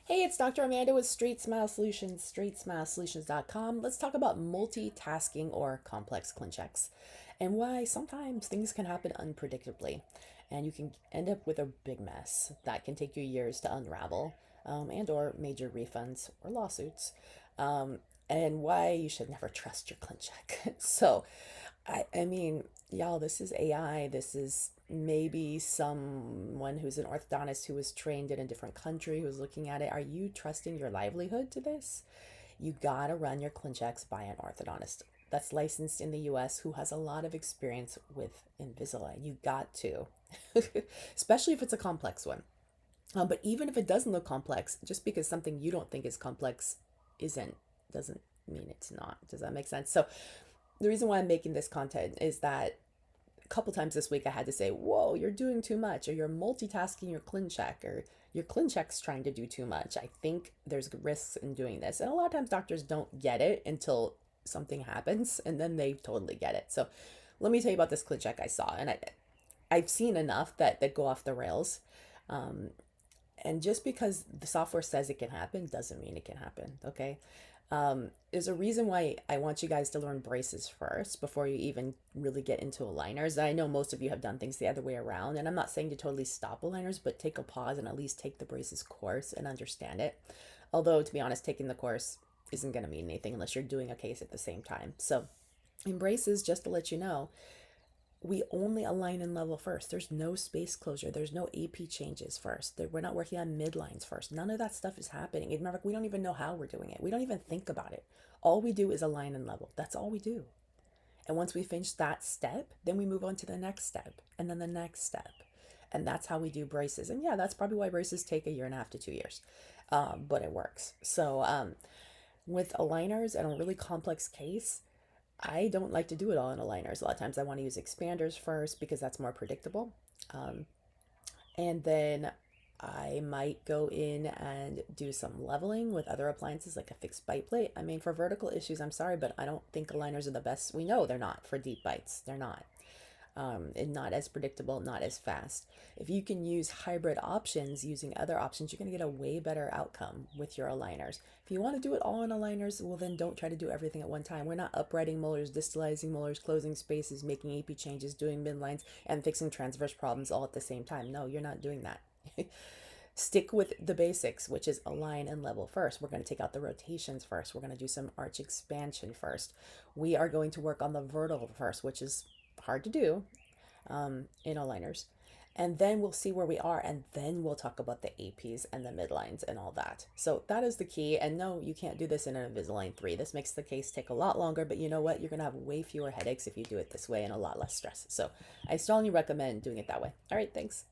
Hey, it's Dr. Amanda with Straightsmile Solutions, straightsmilesolutions.com. Let's talk about multitasking or complex Clinchecks and why sometimes things can happen unpredictably and you can end up with a big mess that can take you years to unravel, and or major refunds or lawsuits, and why you should never trust your Clincheck. So, y'all, this is AI. This is maybe someone who's an orthodontist who was trained in a different country who's looking at it. Are you trusting your livelihood to this? You gotta run your Clinchecks by an orthodontist that's licensed in the US who has a lot of experience with Invisalign. You got to, especially if it's a complex one. But even if it doesn't look complex, just because something you don't think is complex isn't, doesn't mean it's not. Does that make sense? So the reason why I'm making this content is that a couple times this week I had to say, whoa, you're doing too much, or you're multitasking your Clincheck, or your Clincheck's trying to do too much. I think there's risks in doing this. And a lot of times doctors don't get it until something happens and then they totally get it. So let me tell you about this Clincheck I saw. And I've seen enough that go off the rails. Um, and just because the software says it can happen doesn't mean it can happen. Okay. There's a reason why I want you guys to learn braces first before you even really get into aligners. I know most of you have done things the other way around, and I'm not saying to totally stop aligners, but take a pause and at least take the braces course and understand it. Although, to be honest, taking the course isn't going to mean anything unless you're doing a case at the same time. So, in braces, just to let you know, we only align and level first. There's no space closure. There's no AP changes first. We're not working on midlines first. None of that stuff is happening. Remember, we don't even know how we're doing it. We don't even think about it. All we do is align and level. That's all we do. And once we finish that step, then we move on to the next step and then the next step. And that's how we do braces. And yeah, that's probably why braces take a year and a half to 2 years. But it works. So with aligners and a really complex case, I don't like to do it all in aligners. A lot of times I want to use expanders first because that's more predictable. Um, and then I might go in and do some leveling with other appliances like a fixed bite plate. I mean, for vertical issues, I'm sorry, but I don't think aligners are the best. We know they're not for deep bites. They're not. And not as predictable, not as fast. If you can use hybrid options using other options, you're going to get a way better outcome with your aligners. If you want to do it all in aligners, well, then don't try to do everything at one time. We're not uprighting molars, distalizing molars, closing spaces, making AP changes, doing midlines, and fixing transverse problems all at the same time. No, you're not doing that. Stick with the basics, which is align and level first. We're going to take out the rotations first. We're going to do some arch expansion first. We are going to work on the vertical first, which is hard to do in aligners. And then we'll see where we are, and then we'll talk about the APs and the midlines and all that. So that is the key. And no, you can't do this in an Invisalign 3. This makes the case take a lot longer, but you know what? You're going to have way fewer headaches if you do it this way and a lot less stress. So I strongly recommend doing it that way. All right, thanks.